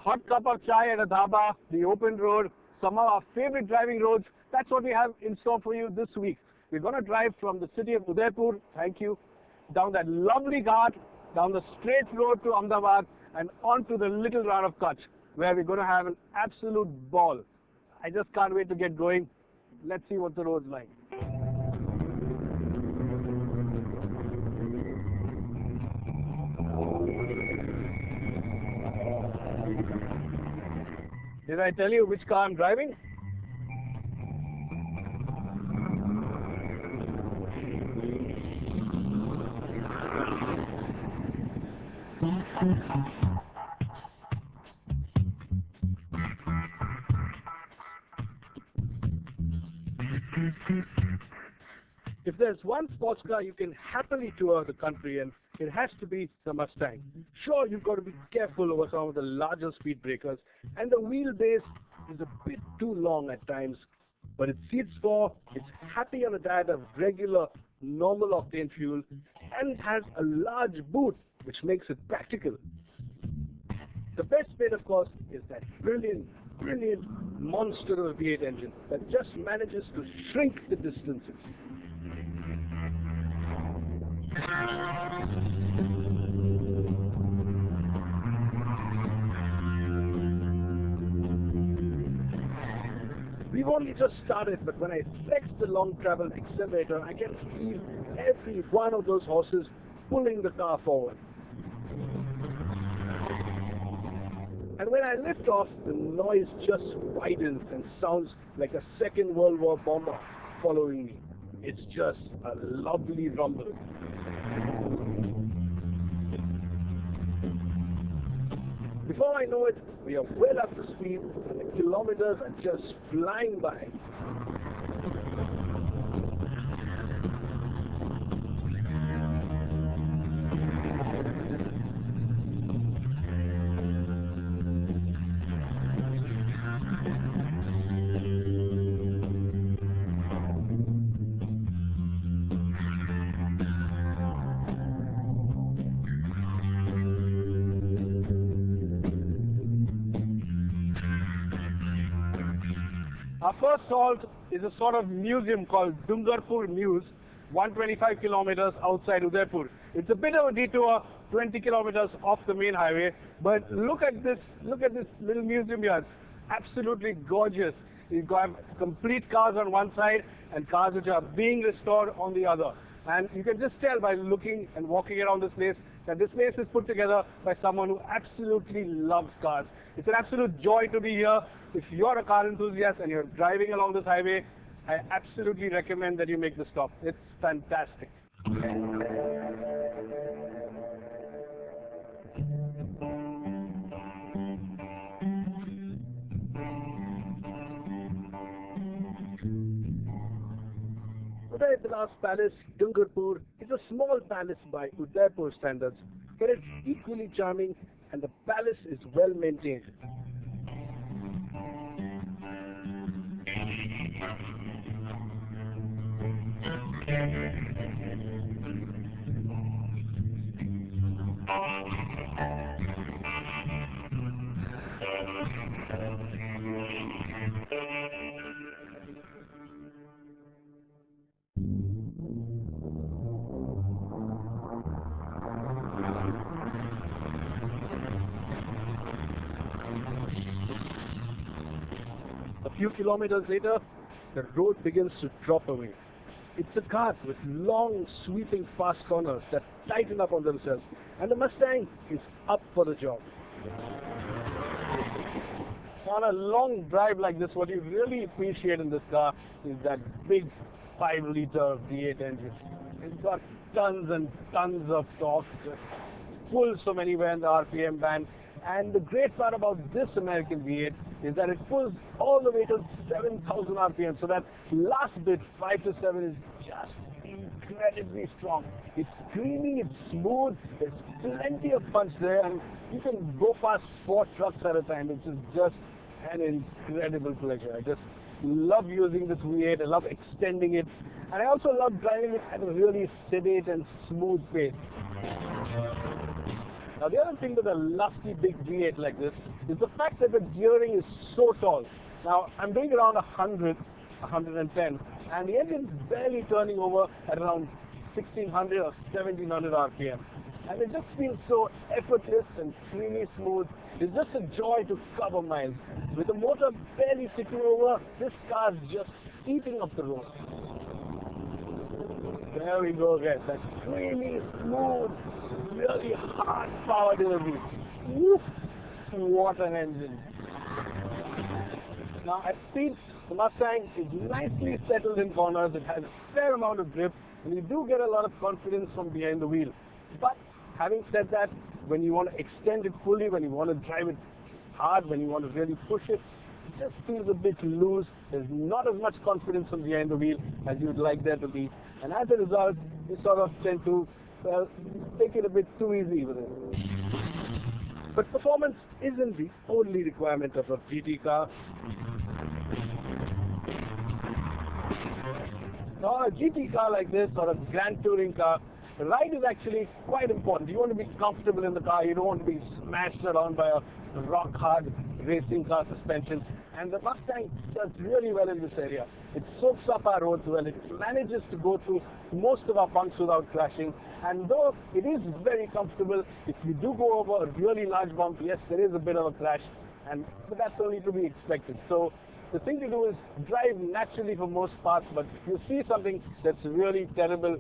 hot cup of chai at a dhaba, the open road, some of our favorite driving roads. That's what we have in store for you this week. We're going to drive from the city of Udaipur, thank you, down that lovely ghat, down the straight road to Ahmedabad, and onto the little Rann of Kutch, where we're going to have an absolute ball. I just can't wait to get going. Let's see what the road's like. Did I tell you which car I'm driving? If there's one sports car you can happily tour the country in, it has to be the Mustang. Sure, you've got to be careful over some of the larger speed breakers, and the wheelbase is a bit too long at times, but it seats four, it's happy on a diet of regular, normal octane fuel, and it has a large boot, which makes it practical. The best bit, of course, is that brilliant monster of a V8 engine that just manages to shrink the distances. We've only just started, but when I flex the long travel accelerator, I can feel every one of those horses pulling the car forward. And when I lift off, the noise just widens and sounds like a Second World War bomber following me. It's just a lovely rumble. Before I know it, we are well up to speed and the kilometers are just flying by. Our first halt is a sort of museum called Dungarpur Muse, 125 kilometers outside Udaipur. It's a bit of a detour, 20 kilometers off the main highway, but look at this little museum here. It's absolutely gorgeous. You've got complete cars on one side and cars which are being restored on the other. And you can just tell by looking and walking around this place that this place is put together by someone who absolutely loves cars. It's an absolute joy to be here. If you're a car enthusiast and you're driving along this highway, I absolutely recommend that you make the stop. It's fantastic. Udaipur's palace, Dungarpur, is a small palace by Udaipur standards, but it's equally charming and the palace is well maintained. A few kilometers later, the road begins to drop away. It's a ghat with long, sweeping fast corners that tighten up on themselves, and the Mustang is up for the job. On a long drive like this, what you really appreciate in this car is that big 5-liter V8 engine. It's got tons and tons of torque, just pulls from anywhere in the RPM band. And the great part about this American V8 is that it pulls all the way to 7,000 RPM. So that last bit, 5 to 7, is just incredibly strong. It's screaming, it's smooth, there's plenty of punch there, and you can go past 4 trucks at a time, which is just an incredible pleasure. I just love using this V8, I love extending it, and I also love driving it at a really sedate and smooth pace. Now the other thing with a lusty big V8 like this is the fact that the gearing is so tall. Now I'm doing around 100, 110, and the engine's barely turning over at around 1600 or 1700 RPM. And it just feels so effortless and creamy smooth. It's just a joy to cover miles. With the motor barely ticking over, this car is just eating up the road. There we go again, that creamy, smooth, really hard power delivery. Woof! What an engine. Now at speed, the Mustang is nicely settled in corners. It has a fair amount of grip, and you do get a lot of confidence from behind the wheel. But having said that, when you want to extend it fully, when you want to drive it hard, when you want to really push it, it just feels a bit loose. There's not as much confidence from behind the wheel as you'd like there to be. And as a result, you sort of tend to, well, take it a bit too easy with it. But performance isn't the only requirement of a GT car. Now, a GT car like this, or a grand touring car, the ride is actually quite important. You want to be comfortable in the car. You don't want to be smashed around by a rock-hard racing car suspension. And the Mustang does really well in this area. It soaks up our roads well. It manages to go through most of our bumps without crashing. And though it is very comfortable, if you do go over a really large bump, yes, there is a bit of a crash, but that's only to be expected. So the thing to do is drive naturally for most parts, but if you see something that's really terrible,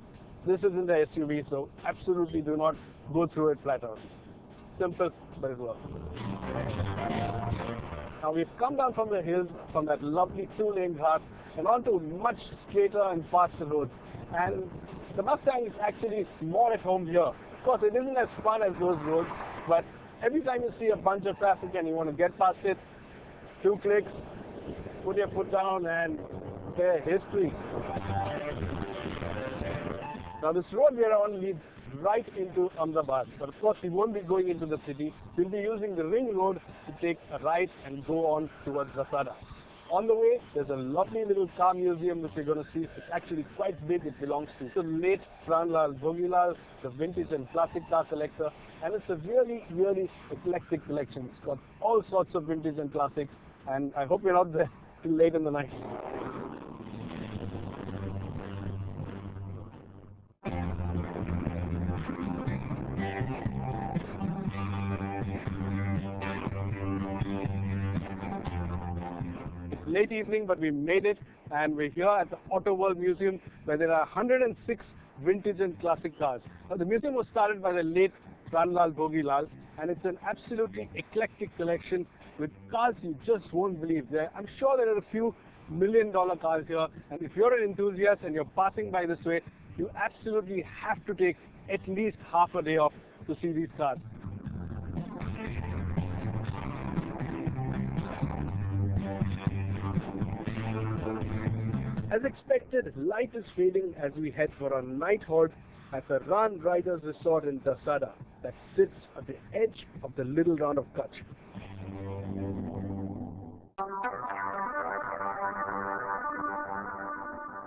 this isn't an SUV, so absolutely do not go through it flat out. Simple, but it works. Now we've come down from the hills, from that lovely two-lane ghats, and onto much straighter and faster roads. And the Mustang is actually more at home here. Of course, it isn't as fun as those roads, but every time you see a bunch of traffic and you want to get past it, 2 clicks, put your foot down, and there's history. Now this road we are on leads right into Ahmedabad, but of course we won't be going into the city. We'll be using the ring road to take a right and go on towards Zasada. On the way, there's a lovely little car museum which we're going to see. It's actually quite big. It belongs to the late Rann Bhogilal, the vintage and classic car collector, and it's a really, really eclectic collection. It's got all sorts of vintage and classics, and I hope you're not there till late in the night. Late evening, but we made it, and we're here at the Autocar Museum, where there are 106 vintage and classic cars. Now, the museum was started by the late Rann Bhogilal, and it's an absolutely eclectic collection with cars you just won't believe. I'm sure there are a few million-dollar cars here, and if you're an enthusiast and you're passing by this way, you absolutely have to take at least half a day off to see these cars. As expected, light is fading as we head for a night halt at the Rann Riders Resort in Zasada that sits at the edge of the little Rann of Kutch.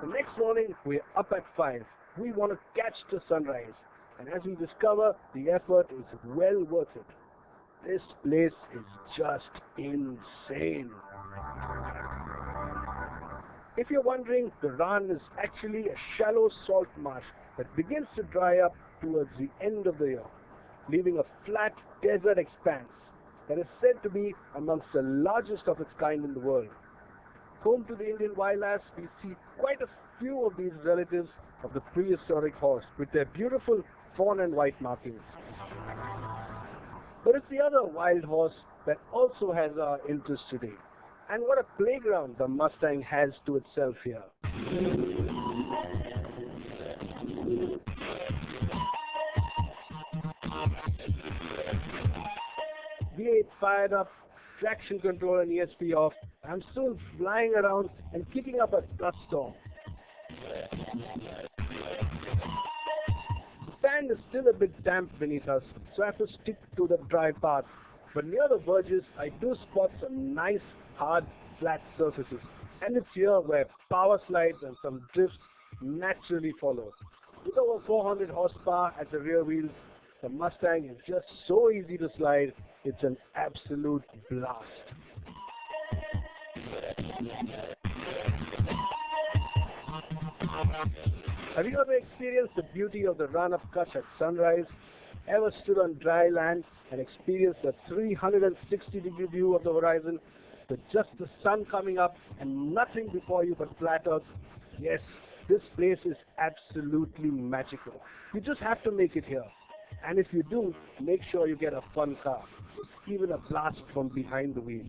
The next morning, we're up at 5. We want to catch the sunrise, and as we discover, the effort is well worth it. This place is just insane. If you're wondering, the Rann is actually a shallow salt marsh that begins to dry up towards the end of the year, leaving a flat desert expanse that is said to be amongst the largest of its kind in the world. Home to the Indian wildlife, we see quite a few of these relatives of the prehistoric horse with their beautiful fawn and white markings. But it's the other wild horse that also has our interest today. And what a playground the Mustang has to itself here. V8 fired up, traction control and ESP off. I'm still flying around and kicking up a dust storm. The sand is still a bit damp beneath us, so I have to stick to the dry path. But near the verges, I do spot some nice, hard, flat surfaces. And it's here where power slides and some drifts naturally follow. With over 400 horsepower at the rear wheels, The Mustang is just so easy to slide, it's an absolute blast. Have you ever experienced the beauty of the Rann of Kutch at sunrise? Ever stood on dry land and experienced a 360-degree view of the horizon with just the sun coming up and nothing before you but flat earth? Yes, this place is absolutely magical. You just have to make it here. And if you do, make sure you get a fun car, even a blast from behind the wheel.